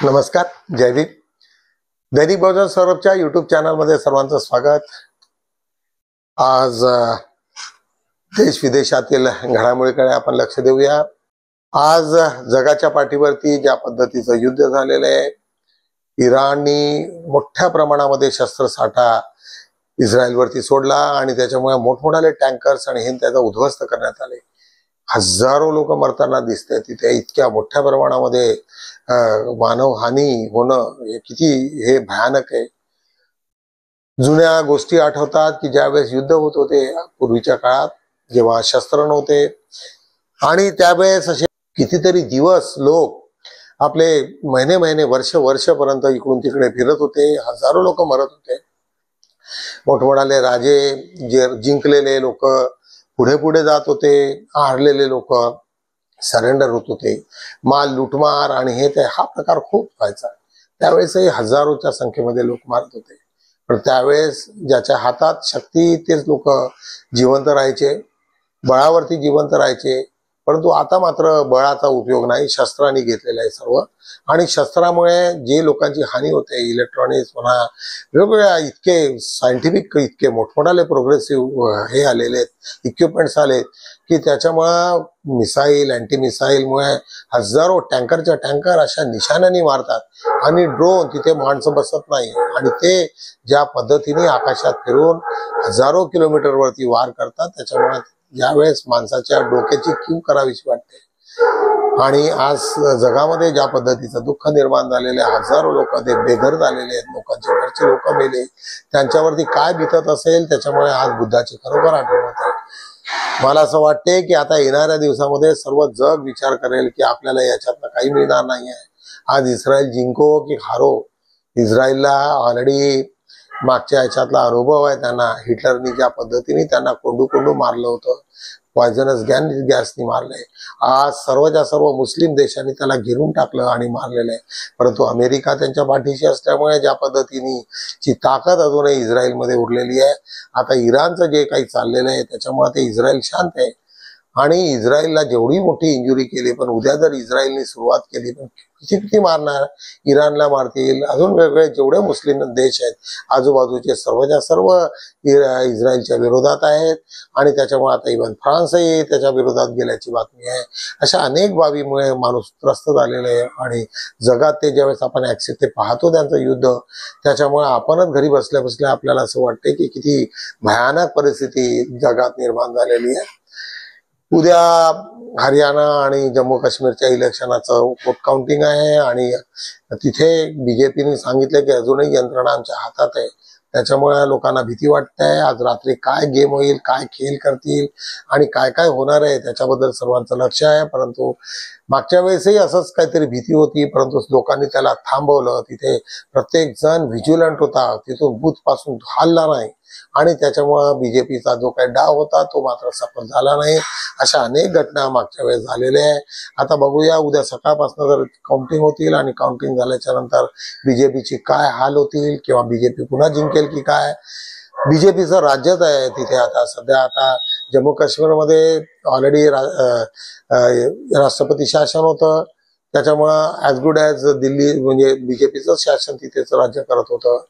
नमस्कार, जय भीम. दैनिक बहुजन सौरभच्या युट्यूब चॅनलमध्ये सर्वांचं स्वागत. आज देश विदेशातील घडामोडीकडे आपण लक्ष देऊया. आज जगाच्या पाठीवरती ज्या पद्धतीचं युद्ध झालेलं आहे, इराणनी मोठ्या प्रमाणामध्ये शस्त्रसाठा इस्रायलवरती सोडला आणि त्याच्यामुळे मोठमोठाले टँकर्स आणि हे त्याचा उद्ध्वस्त करण्यात आले. हजारो लोक मरताना दिसते तिथे. इतक्या मोठ्या प्रमाणामध्ये मानवहानी होणं हे किती हे भयानक आहे. जुन्या गोष्टी आठवतात की ज्यावेळेस युद्ध होत होते पूर्वीच्या काळात, जेव्हा शस्त्र नव्हते आणि त्यावेळेस असे कितीतरी दिवस लोक आपले महिने वर्षपर्यंत इकडून तिकडे फिरत होते. हजारो लोक मरत होते. मोठमोठाले राजे, जे जिंकलेले लोक पुढे पुढे जात होते, हारलेले लोक सरेंडर होत होते. माल लुटमार आणि हे ते हा प्रकार खूप व्हायचा. त्यावेळेसही हजारोच्या संख्येमध्ये लोक मारत होते. पण त्यावेळेस ज्याच्या हातात शक्ती तेच लोक जिवंत राहायचे, बळावरती जिवंत राहायचे. परंतु आता मात्र बळाचा उपयोग नाही, शस्त्रांनी घेतलेला आहे सर्व. आणि शस्त्रामुळे जे लोकांची हानी होते, इलेक्ट्रॉनिक्स म्हणा, वेगवेगळ्या इतके सायंटिफिक इतके मोठमोठाले प्रोग्रेसिव्ह हे आलेले आहेत, इक्विपमेंट्स आले की त्याच्यामुळं मिसाईल, अँटी मिसाईलमुळे हजारो टँकरच्या टँकर अशा निशाण्याने मारतात आणि ड्रोन तिथे माणसं बसत नाही आणि ते ज्या पद्धतीने आकाशात फिरून हजारो किलोमीटरवरती वार करतात, त्याच्यामुळे ज्यावेळेस माणसाच्या डोक्याची कीव करावीशी वाटते. आणि आज जगामध्ये ज्या पद्धतीचं दुःख निर्माण झालेले, हजारो लोक ते बेघर झालेले आहेत, लोकांचे घरचे लोक मेले, त्यांच्यावरती काय बितत असेल, त्याच्यामुळे आज बुद्धाची खरोखर आठवण होते. मला असं वाटते की आता येणाऱ्या दिवसामध्ये सर्व जग विचार करेल की आपल्याला याच्यातनं काही मिळणार नाही आहे. आज इस्रायल जिंको की हारो, इस्रायलला ऑलरेडी मागच्या याच्यातला अनुभव आहे. त्यांना हिटलरनी ज्या पद्धतीने त्यांना कोंडू मारलं होतं, पॉयझनस गॅसनी मारलंय. आज सर्वच्या सर्व मुस्लिम देशांनी त्याला घेरून टाकलं आणि मारलेलं आहे. परंतु अमेरिका त्यांच्या पाठीशी असल्यामुळे ज्या पद्धतीने ची ताकद अजूनही इस्रायलमध्ये उरलेली आहे. आता इराणचं जे काही चाललेलं आहे त्याच्यामुळे ते इस्रायल शांत आहे आणि इस्रायलला जेवढी मोठी इंजुरी केली, पण उद्या जर इस्रायलने सुरुवात केली पण किती मारणार, इराणला मारतील, अजून वेगवेगळे जेवढे मुस्लिम देश आहेत आजूबाजूचे सर्वच्या सर्व इस्रायलच्या विरोधात आहेत आणि त्याच्यामुळे आता इव्हन फ्रान्सही त्याच्या विरोधात गेल्याची बातमी आहे. अशा अनेक बाबीमुळे माणूस त्रस्त झालेला आहे आणि जगात ते ज्यावेळेस आपण ते पाहतो त्यांचं युद्ध, त्याच्यामुळे आपणच घरी बसल्या बसल्या आपल्याला असं वाटते की किती भयानक परिस्थिती जगात निर्माण झालेली आहे. उद्या हरियाणा आणि जम्मू काश्मीरच्या इलेक्शनाचं वोट काउंटिंग आहे आणि तिथे बीजेपीने सांगितलं की अजूनही यंत्रणा आमच्या हातात आहे. त्याच्यामुळे लोकांना भीती वाटते. आज रात्री काय गेम होईल, काय खेळ करतील आणि काय काय होणार आहे त्याच्याबद्दल सर्वांचं लक्ष आहे. परंतु मागच्या वेळेसही असंच काहीतरी भीती होती, परंतु लोकांनी त्याला थांबवलं. तिथे प्रत्येक जण व्हिज्युलंट होता, तिथून बूथ पासून हलला नाही आणि त्याच्यामुळं बीजेपीचा जो काही डाव होता तो मात्र सफल झाला नाही. अशा अनेक घटना मागच्या वेळेस झालेल्या आहे. आता बघूया उद्या सकाळपासून जर काउंटिंग होतील आणि काउंटिंग झाल्याच्या नंतर बीजेपीची काय हाल होतील किंवा बीजेपी पुन्हा जिंकेल की काय. बीजेपीचं राज्यच आहे तिथे. आता सध्या आता जम्मू काश्मीरमध्ये ऑलरेडी राष्ट्रपती शासन होतं, त्याच्यामुळं ॲज गुड ॲज दिल्ली म्हणजे बीजेपीचं शासन तिथेच राज्य करत होतं.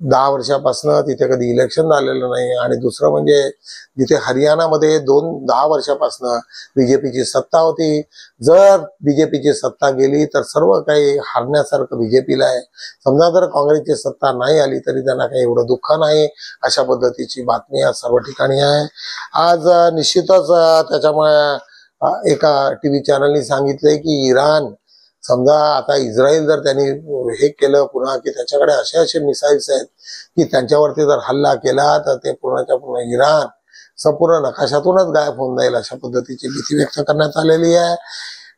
10 वर्षापासून तिथे कधी इलेक्शन झालेलं नाही. आणि दुसरं म्हणजे जिथे हरियाणामध्ये 10 वर्षापासून बीजेपीची सत्ता होती, जर बीजेपीची सत्ता गेली तर सर्व काही हारण्यासारखं बीजेपीला आहे. समजा जर काँग्रेसची सत्ता नाही आली तरी त्यांना काही एवढं दुःख नाही, अशा पद्धतीची बातमी आज सर्व ठिकाणी आहे. आज निश्चितच त्याच्यामुळे एका टीव्ही चॅनलनी सांगितलंय की इराण, समजा आता इस्रायल जर त्यांनी हे केलं पुन्हा की त्याच्याकडे असे मिसाईल्स आहेत की त्यांच्यावरती जर हल्ला केला तर ते पूर्णच्या पूर्ण इराण संपूर्ण नकाशातूनच गायब होऊन जाईल, अशा पद्धतीची भीती व्यक्त करण्यात आलेली आहे.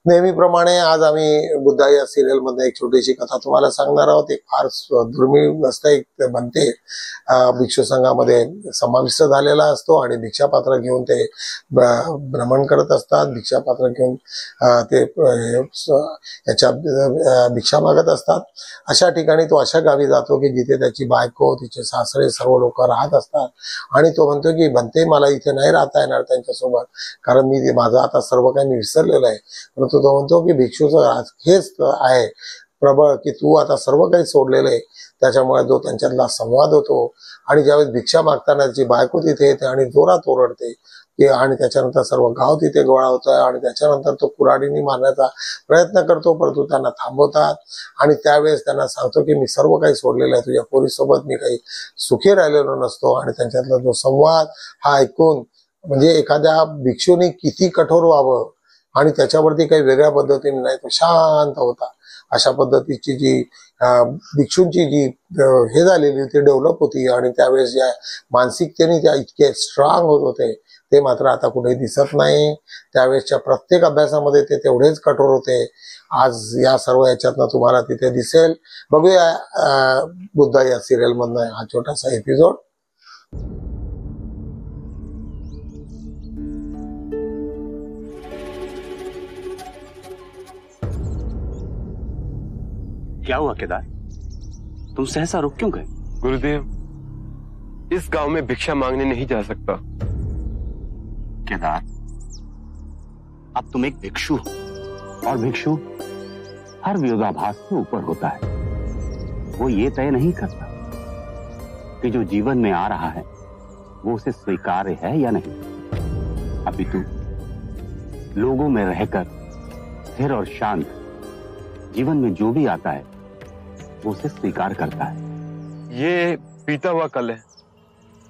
नेहमीप्रमाणे आज आम्ही बुद्धा या सिरियल मध्ये एक छोटीशी कथा तुम्हाला सांगणार आहोत. एक फार दुर्मिळ नसतं, एक बनते भिक्षू संघामध्ये समाविष्ट झालेला असतो आणि भिक्षापात्र घेऊन ते भ्रमण करत असतात. भिक्षापात्र घेऊन ते याच्या भिक्षा मागत असतात. अशा ठिकाणी तो अशा गावी जातो की जिथे त्याची बायको, तिचे सासरे, सर्व लोक राहत असतात आणि तो म्हणतो की बनते मला इथे नाही राहता येणार त्यांच्यासोबत, कारण मी माझं आता सर्व काही मी विसरलेलं आहे. परंतु तो म्हणतो की भिक्षूचं हेच आहे, प्रबळ की तू आता सर्व काही सोडलेलं आहे. त्याच्यामुळे जो त्यांच्यातला संवाद होतो आणि ज्यावेळेस भिक्षा मागताना त्याची बायको तिथे येते आणि जोरात ओरडते आणि त्याच्यानंतर सर्व गाव तिथे गोळा होतं आणि त्याच्यानंतर तो कुऱ्हाडीने मारण्याचा प्रयत्न करतो, परंतु त्यांना थांबवतात आणि त्यावेळेस त्यांना सांगतो की मी सर्व काही सोडलेलं आहे, तुझ्या पोरीसोबत मी काही सुखी राहिलेलो नसतो. आणि त्यांच्यातला जो संवाद हा ऐकून म्हणजे एखाद्या भिक्षूने किती कठोर व्हावं आणि त्याच्यावरती काही वेगळ्या पद्धतीने नाही, तो शांत होता. अशा पद्धतीची जी भिक्षूंची जी हे झालेली होती, डेव्हलप होती आणि त्यावेळेस ज्या मानसिकतेने त्या इतके स्ट्रॉंग होत होते ते मात्र आता कुठे दिसत नाही. त्यावेळेसच्या प्रत्येक अभ्यासामध्ये ते तेवढेच कठोर होते. आज या सर्व याच्यातनं तुम्हाला तिथे दिसेल. बघूया बुद्धा या सिरियल मधनं हा छोटासा एपिसोड. क्या हुआ केदार, तुम सहसा रुक क्यों गए? गुरुदेव, इस गांव में भिक्षा मांगने नहीं जा सकता। केदार, अब तुम एक भिक्षु हो और भिक्षु हर विरोधाभास से ऊपर होता है। वो ये तय नहीं करता कि जो जीवन में आ रहा है वो उसे स्वीकार्य है या नहीं, अपितु लोगों में रहकर स्थिर और शांत जीवन में जो भी आता है वो उसे स्वीकार करता है। ये बीता हुआ कल है,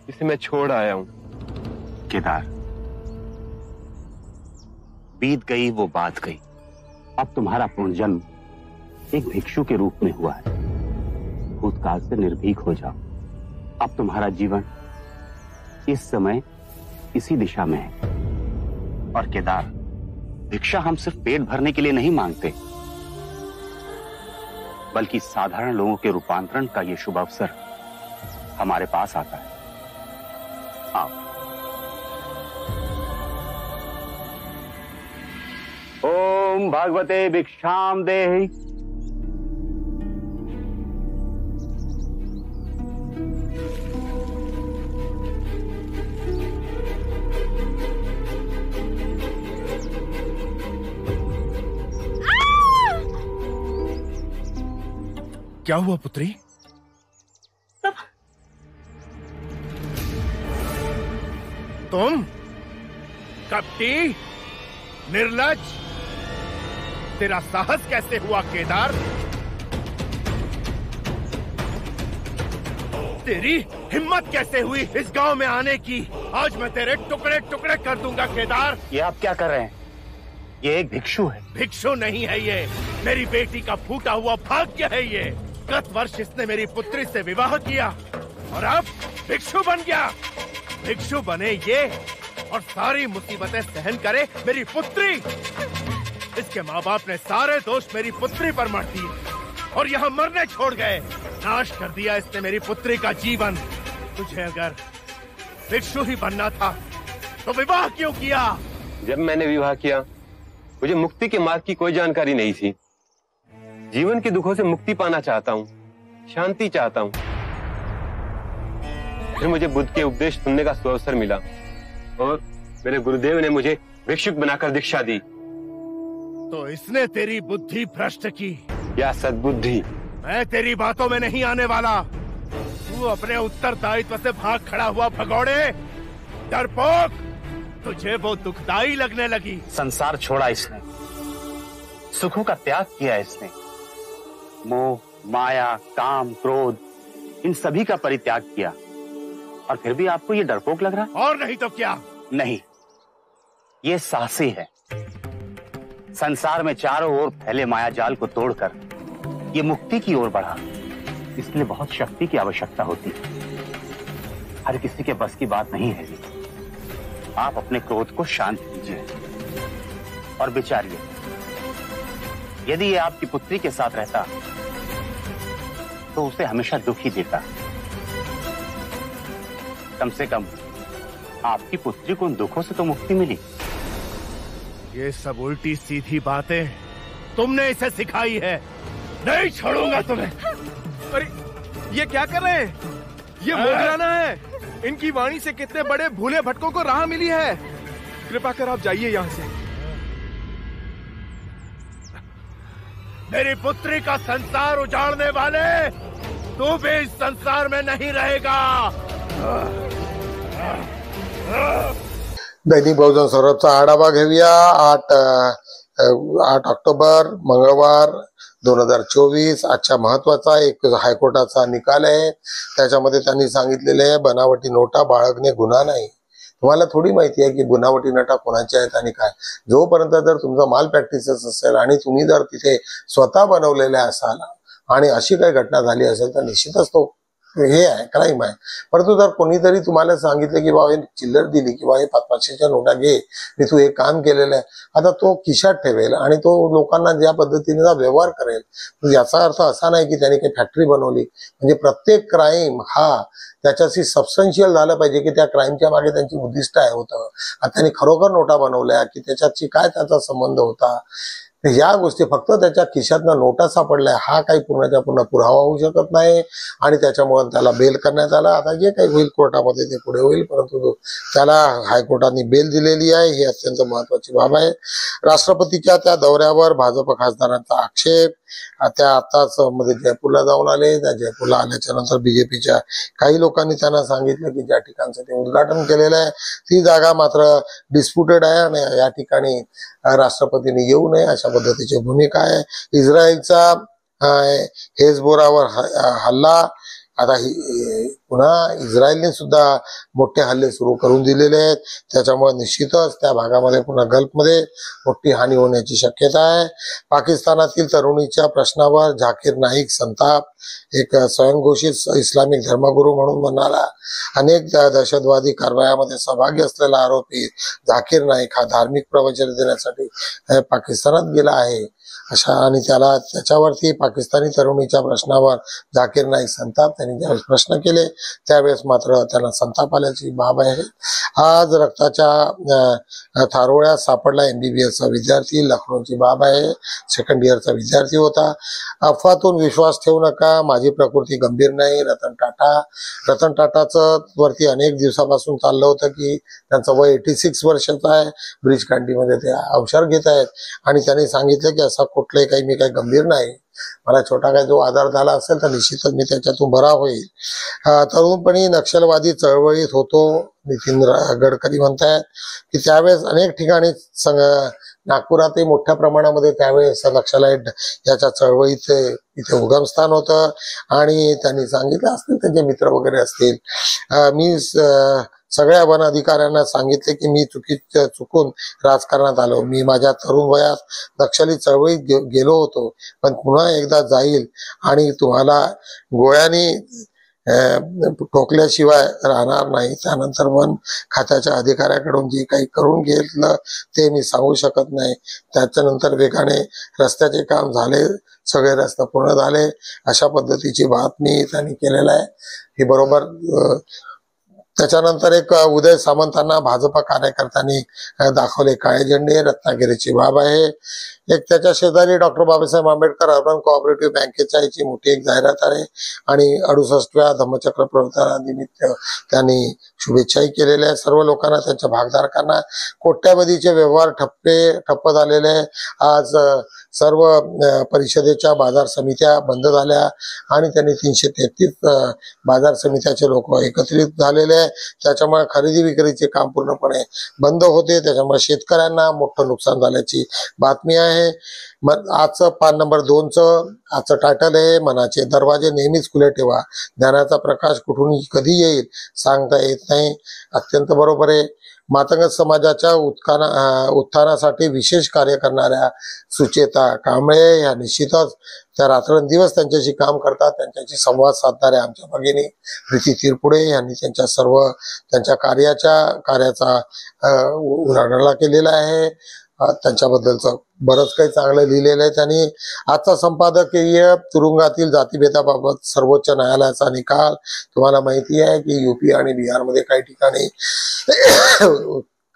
इसे मैं छोड़ आया हूं। केदार, बीत गई वो बात गई। अब तुम्हारा पुनर्जन्म एक भिक्षु के रूप में हुआ है। भूतकाल से निर्भीक हो जाओ। अब तुम्हारा जीवन इस समय इसी दिशा में है। और केदार, भिक्षा हम सिर्फ पेट भरने के लिए नहीं मांगते, बल्कि साधारण लोगों के रूपांतरण का ये शुभ अवसर हमारे पास आता है। आओ। ओम भगवते भिक्षाम देहि। क्या हुआ पुत्री? तुम कपटी, निर्लज, तेरा साहस कैसे हुआ केदार? तेरी हिम्मत कैसे हुई इस गांव में आने की? आज मैं तेरे टुकड़े टुकड़े कर दूंगा केदार। ये आप क्या कर रहे हैं? ये एक भिक्षु है। भिक्षु नहीं है ये, मेरी बेटी का फूटा हुआ भाग्य है ये। गत वर्ष इसने मेरी पुत्री से विवाह किया और अब भिक्षु बन गया। भिक्षु बने ये और सारी मुसीबतें सहन करे मेरी पुत्री। इसके माँ बाप ने सारे दोष मेरी पुत्री पर मढ़ दिए और यहाँ मरने छोड़ गए। नाश कर दिया इसने मेरी पुत्री का जीवन। तुझे अगर भिक्षु ही बनना था तो विवाह क्यों किया? जब मैंने विवाह किया मुझे मुक्ति के मार्ग की कोई जानकारी नहीं थी। जीवन के दुखों से मुक्ति पाना चाहता हूँ, शांति चाहता हूँ। फिर मुझे बुद्ध के उपदेश सुनने का सुअवसर मिला और मेरे गुरुदेव ने मुझे भिक्षुक बनाकर दीक्षा दी। तो इसने तेरी बुद्धि भ्रष्ट की या सद्बुद्धि? मैं तेरी बातों में नहीं आने वाला। तू अपने उत्तरदायित्व से भाग खड़ा हुआ भगौड़े, डरपोक। तुझे वो दुखदाई लगने लगी। संसार छोड़ा इसने, सुखों का त्याग किया इसने, मोह, माया, काम, क्रोध, इन सभी का परित्याग किया, और फिर भी आपको ये डरपोक लग रहा? और नहीं तो क्या? नहीं, ये साहसी है। संसार में चारों ओर फैले माया जाल को तोड़कर ये मुक्ति की ओर बढ़ा। इसलिए बहुत शक्ति की आवश्यकता होती है। हर किसी के बस की बात नहीं है ये। आप अपने क्रोध को शांत कीजिए और विचारिए, यदि ये आपकी पुत्री के साथ रहता तो उसे हमेशा दुख ही देता। कम से कम आपकी पुत्री को उन दुखों से तो मुक्ति मिली। ये सब उल्टी सीधी बातें तुमने इसे सिखाई है। नहीं छोड़ूंगा तुम्हें। अरे ये क्या कर रहे हैं? ये मोगराना है। इनकी वाणी से कितने बड़े भूले भटकों को राह मिली है। कृपा कर आप जाइए यहाँ से। मेरी पुत्री का संसार उजाड़ने वाले, तू भी इस संसार में नहीं रहेगा। दैनिक बहुजन सौरभचा आढावा घेऊया। 8 ऑक्टोबर मंगळवार 2024 आजच्या महत्वाचा एक हायकोर्टाचा निकाल आहे। त्याच्यामध्ये त्यांनी सांगितलेले आहे बनावटी नोटा बाळगणे गुन्हा नाही। तुम्हाला थोडी माहिती आहे की बनावटी नोटा कोणाच्या आहेत आणि काय। जोपर्यंत जर तुमचा माल प्रॅक्टिसेस असेल आणि तुम्ही जर तिथे स्वतः बनवलेले असाल आणि अशी काही घटना झाली असेल तर निश्चितच तो हे आहे, क्राईम आहे। परंतु जर कोणीतरी तुम्हाला सांगितलं की बाबा चिल्लर दिली किंवा हे 500-500च्या नोटा घे, मी तू हे काम केलेलं आहे, आता तो खिशात ठेवेल आणि तो लोकांना ज्या पद्धतीने व्यवहार करेल, याचा अर्थ असा नाही की त्याने काही फॅक्टरी बनवली। म्हणजे प्रत्येक क्राईम हा त्याच्याशी सबस्टन्शियल झालं पाहिजे की त्या क्राईमच्या मागे त्यांची उद्दिष्ट आहे होतं, त्यांनी खरोखर नोटा बनवल्या की त्याच्याशी काय त्याचा संबंध होता। या गोष्टी फक्त त्याच्या खिशातनं नोटा सापडल्या हा काही पूर्णच्या पूर्ण पुरावा होऊ शकत नाही आणि त्याच्यामुळे त्याला बेल करण्यात आला। आता जे काही होईल कोर्टामध्ये ते पुढे होईल, परंतु त्याला हायकोर्टाने बेल दिलेली आहे, ही अत्यंत महत्वाची बाब आहे। राष्ट्रपतीच्या त्या दौऱ्यावर भाजप खासदारांचा आक्षेप। त्या आताच मध्ये जयपूरला जाऊन आले। त्या जयपूरला आल्याच्या नंतर बीजेपीच्या काही लोकांनी त्यांना सांगितलं की ज्या ठिकाणचं ते उद्घाटन केलेलं आहे ती जागा मात्र डिस्प्युटेड आहे आणि या ठिकाणी राष्ट्रपतींनी येऊ नये अशा पद्धतीची भूमिका आहे। इस्रायलचा हेजबोरावर हल्ला, आता पुन्हा इस्रायलने सुद्धा मोठे हल्ले सुरू करून दिलेले आहेत। त्याच्यामुळे निश्चितच त्या भागामध्ये पुन्हा गल्फमध्ये मोठी हानी होण्याची शक्यता आहे। पाकिस्तानातील तरुणीच्या प्रश्नावर झाकीर नाईक संताप। एक स्वयंघोषित इस्लामिक धर्मगुरू म्हणून म्हणाला अनेक दहशतवादी कारवायामध्ये सहभागी असलेला आरोपी झाकीर नाईक हा धार्मिक प्रवचन देण्यासाठी पाकिस्तानात गेला आहे अशा, आणि त्याच्यावरती पाकिस्तानी तरुणीच्या प्रश्नावर झाकीर नाईक संताप। त्यांनी ज्यावेळेस प्रश्न केले त्यावेळेस मात्र त्यांना संताप आल्याची बाब आहे। आज रक्ताच्या थारोळ्यात सापडला MBBS चा विद्यार्थी, लखनौची बाब आहे। सेकंड इयरचा विद्यार्थी होता। अफवातून विश्वास ठेवू नका, माझी प्रकृती गंभीर नाही। रतन टाटाचं वरती अनेक दिवसापासून चाललं होतं की त्यांचं वय 86 वर्षाचं आहे, ब्रिज कांडीमध्ये ते औषध घेत आहेत आणि त्यांनी सांगितलं की असा कुठलंही काही मी काही गंभीर नाही, मला छोटा काही जो आजार झाला असेल तर निश्चितच मी त्याच्यातून बरा होईल। तरुणपणी नक्षलवादी चळवळीत होतो, नितीन गडकरी म्हणतायत की त्यावेळेस अनेक ठिकाणी नागपुरातही मोठ्या प्रमाणामध्ये त्यावेळेस नक्षलाईट याच्या चळवळीत इथे उगमस्थान होतं आणि त्यांनी सांगितलं असतील त्यांचे मित्र वगैरे असतील, मी सगळ्या वन अधिकाऱ्यांना सांगितले की मी चुकून राजकारणात आलो, मी माझ्या तरुण वयात नक्षली चळवळीत गेलो होतो, पण पुन्हा एकदा जाईल आणि तुम्हाला गोळ्यांनी ठोकल्याशिवाय राहणार नाही। त्यानंतर वन खात्याच्या अधिकाऱ्याकडून जे काही करून घेतलं ते मी सांगू शकत नाही। त्याच्यानंतर वेगाने रस्त्याचे काम झाले, सगळे रस्ते पूर्ण झाले अशा पद्धतीची बातमी त्यांनी केलेला आहे। ही बरोबर। त्याच्यानंतर एक उदय सामंतांना भाजप कार्यकर्त्यांनी दाखवले काळे झेंडे, रत्नागिरीची बाब आहे। एक त्याच्या शेजारी doctor Babasaheb Ambedkar urban cooperative बँकेच्या याची मोठी एक जाहिरात आहे आणि 68व्या धम्मचक्र प्रवर्तनानिमित्त त्यांनी शुभेच्छाही केलेल्या आहेत सर्व लोकांना, त्यांच्या भागधारकांना। कोट्यावधीचे व्यवहार ठप्प झालेले। आज सर्व परिषदेच्या बाजार समित्या बंद झाल्या आणि त्यांनी 333 बाजार समित्याचे लोक एकत्रित झालेले। त्याच्यामुळे खरेदी विक्रीचे काम पूर्णपणे बंद होते, त्याच्यामुळे शेतकऱ्यांना मोठं नुकसान झाल्याची बातमी आहे। आजचं पान नंबर 2चं आजचं टायटल आहे मनाचे दरवाजे नेहमीच खुले ठेवा, ज्ञानाचा प्रकाश कुठून कधी येईल सांगता येत नाही। अत्यंत बरोबर आहे। मातंग समाजाच्या उत्थानासाठी विशेष कार्य करणाऱ्या सुचेता कांबळे या निश्चितच त्या रात्रंदिवस त्यांच्याशी काम करतात, त्यांच्याशी संवाद साधणाऱ्या आमच्या भगिनी प्रीती तिरपुडे यांनी त्यांच्या कार्याचा उलाढाला केलेला आहे। त्यांच्याबद्दलचं बरंच काही चांगलं लिहिलेलं आहे त्यांनी। आजचा संपादकीय तुरुंगातील जातीभेदाबाबत सर्वोच्च न्यायालयाचा निकाल। तुम्हाला माहिती आहे की UP आणि बिहारमध्ये काही ठिकाणी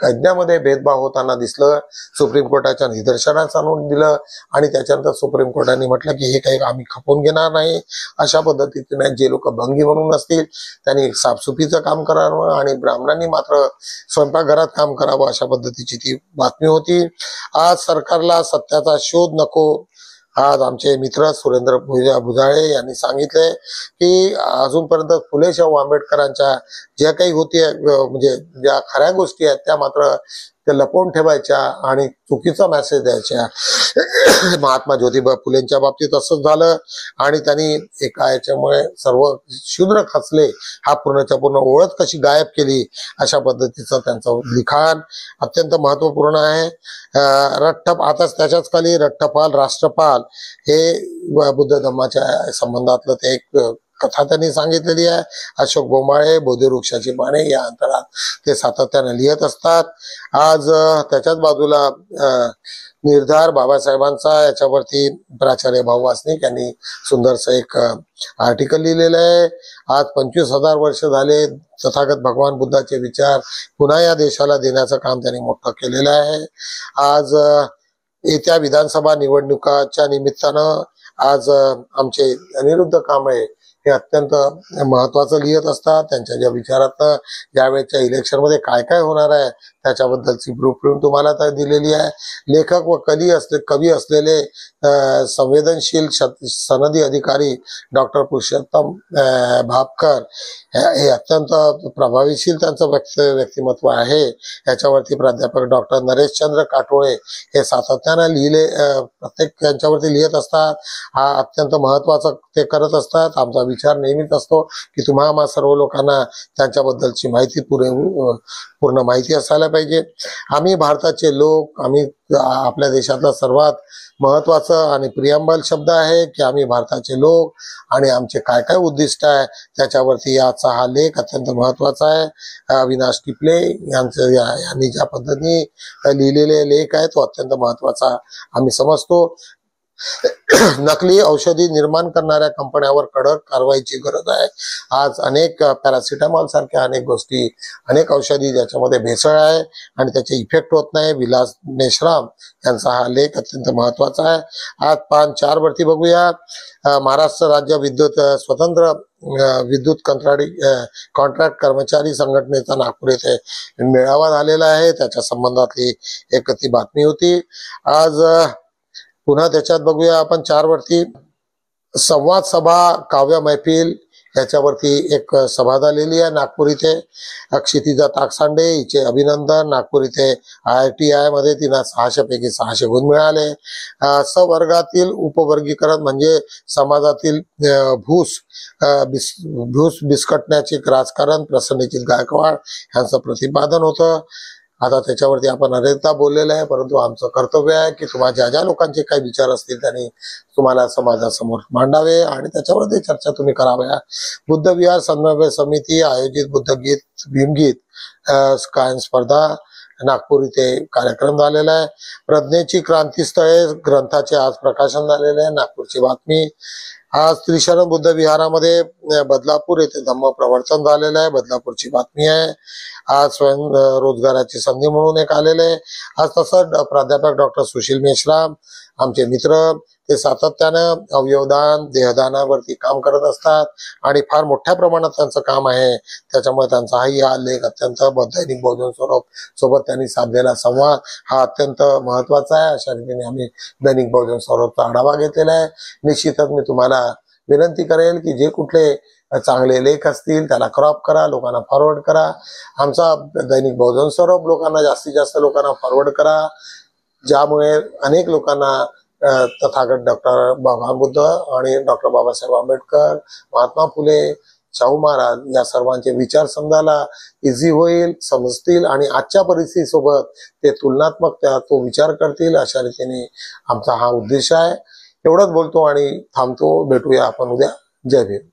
कैद्यामध्ये भेदभाव होताना दिसलं, सुप्रीम कोर्टाच्या निदर्शनास आणून दिलं आणि त्याच्यानंतर सुप्रीम कोर्टाने म्हटलं की हे काही आम्ही खपवून घेणार नाही। अशा पद्धतीने जे लोक भंगी म्हणून असतील त्यांनी साफसुफीचं काम करावं आणि ब्राह्मणांनी मात्र स्वयंपाकघरात काम करावं अशा पद्धतीची ती बातमी होती। आज सरकारला सत्याचा शोध नको आज आमचे मित्र सुरेंद्र भुजाळे यांनी सांगितले की अजूनपर्यंत फुले शाहू आंबेडकरांच्या ज्या काही होती म्हणजे ज्या खऱ्या गोष्टी आहेत त्या मात्र ते लपवून ठेवायच्या आणि चुकीचा मेसेज द्यायच्या. महात्मा ज्योतिबा फुलेंच्या बाबतीत असंच झालं आणि त्यांनी एका याच्यामुळे सर्व शूद्र खचले, हा पूर्णच्या पूर्ण ओळख कशी गायब केली, अशा पद्धतीचं त्यांचं लिखाण अत्यंत महत्वपूर्ण आहे. रठ्ठप आताच त्याच्याच खाली रठ्ठपाल राष्ट्रपाल हे बुद्ध धम्माच्या संबंधातलं ते एक कथा त्यांनी सांगितलेली आहे. अशोक बोंबाळे बोधिवृक्षाची पाने या अंतरात ते सातत्याने लिहित असतात. आज त्याच्याच बाजूला निर्धार बाबासाहेबांचा याच्यावरती प्राचार्य भाऊ वासनिक यांनी सुंदरसं एक आर्टिकल लिहिलेलं आहे. आज 25,000 वर्ष झाले तथागत भगवान बुद्धाचे विचार पुन्हा या देशाला देण्याचं काम त्यांनी मोठं केलेलं आहे. आज येत्या विधानसभा निवडणुकाच्या निमित्तानं आज आमचे अनिरुद्ध कांबळे हे अत्यंत महत्वाचं लिहित असतात. त्यांच्या ज्या विचारातनं यावेळेच्या इलेक्शन मध्ये काय काय होणार आहे त्याच्याबद्दलची ब्लूप्रिंट तुम्हाला तर दिलेली आहे. लेखक व कवी असलेले संवेदनशील सनदी अधिकारी डॉक्टर पुरुषोत्तम भापकर हे अत्यंत प्रभावीशील त्यांचं व्यक्तिमत्व आहे. याच्यावरती प्राध्यापक डॉक्टर नरेशचंद्र काटोळे हे सातत्यानं प्रत्येक यांच्यावरती लिहित असतात. हा अत्यंत महत्वाचं ते करत असतात. आमचा विचार नेहमीच असतो की तुम्हा सर्व लोकांना त्यांच्याबद्दलची माहिती पूर्ण माहिती असायला पाहिजे. आम्ही भारताचे लोक, आम्ही आपल्या देशातला सर्वात महत्वाचं आणि प्रियंबल शब्द आहे की आम्ही भारताचे लोक आणि आमचे काय काय उद्दिष्ट आहे त्याच्यावरती याचा हा लेख अत्यंत महत्वाचा आहे. अविनाश टिपले यांनी ज्या पद्धतीने लिहिलेले लेख आहे तो अत्यंत महत्वाचा आम्ही समजतो. नकली औषधी निर्माण करणाऱ्या कंपन्यांवर कडक कारवाईची गरज आहे. आज अनेक पॅरासिटामॉल सारख्या अनेक गोष्टी, अनेक औषधी ज्याच्यामध्ये भेसळ आहे आणि त्याचे इफेक्ट होत नाही. विलास मेश्राम यांचा हा लेख अत्यंत महत्वाचा आहे. आज 5-4 वरती बघूया. महाराष्ट्र राज्य स्वतंत्र विद्युत कॉन्ट्रॅक्ट कर्मचारी संघटनेचा नागपूर येथे मेळावा झालेला आहे. त्याच्या संबंधातली एक ती बातमी होती. आज पुन्हा त्याच्यात बघूया आपण 4 वरती संवाद सभा काव्य मैफिल याच्यावरती एक सभा झालेली आहे नागपूर इथे. क्षितिजा ताकसांडे हिचे अभिनंदन. नागपूर इथे IITI मध्ये तिला 600 पैकी 600 गुण मिळाले. सवर्गातील उपवर्गीकरण म्हणजे समाजातील भूस बिस्कटण्याचे राजकारण प्रसन्नजीत गायकवाड यांचं प्रतिपादन होतं. आता त्याच्यावरती आपण अनेकदा बोललेलं आहे, परंतु आमचं कर्तव्य आहे की तुम्हाला ज्या लोकांचे काही विचार असतील त्यांनी तुम्हाला समाजासमोर मांडावे आणि त्याच्यावरती चर्चा तुम्ही कराव्या. बुद्ध विहार समन्वय समिती आयोजित बुद्धगीत भीमगीत गायन स्पर्धा नागपूर इथे कार्यक्रम झालेला आहे. प्रज्ञेची क्रांतीस्थळे ग्रंथाचे आज प्रकाशन झालेले आहे. नागपूरची बातमी. आज त्रिशरण बुद्ध विहारामध्ये बदलापूर येथे धम्म प्रवर्तन झालेलं आहे. बदलापूरची बातमी आहे. आज स्वयं रोजगाराची संधी म्हणून एक आलेले आहे. आज तसंच प्राध्यापक डॉक्टर सुशील मेश्राम आमचे मित्र ते सातत्यानं अवयवदान देहदानावरती काम करत असतात आणि फार मोठ्या प्रमाणात त्यांचं काम आहे. त्याच्यामुळे त्यांचा हा लेख अत्यंत दैनिक बहुजन स्वरूप सोबत त्यांनी साधलेला संवाद हा अत्यंत महत्वाचा आहे. अशा रीतीने आम्ही दैनिक बहुजन स्वरूपचा आढावा घेतलेला आहे. निश्चितच मी तुम्हाला विनंती करेल की जे कुठले चांगले लेख असतील त्याला क्रॉप करा, लोकांना फॉरवर्ड करा. आमचा दैनिक बहुजन स्वरूप लोकांना जास्तीत जास्त लोकांना फॉरवर्ड करा, ज्यामुळे अनेक लोकांना तथागत डॉक्टर भगवान बुद्ध आणि डॉक्टर बाबासाहेब आंबेडकर, महात्मा फुले, शाहू महाराज या सर्वांचे विचार समजायला इझी होईल, समजतील आणि आजच्या परिस्थितीसोबत ते तुलनात्मक तो विचार करतील. अशा रीतीने आमचा हा उद्देश आहे. एवढंच बोलतो आणि थांबतो. भेटूया आपण उद्या. जय भीम.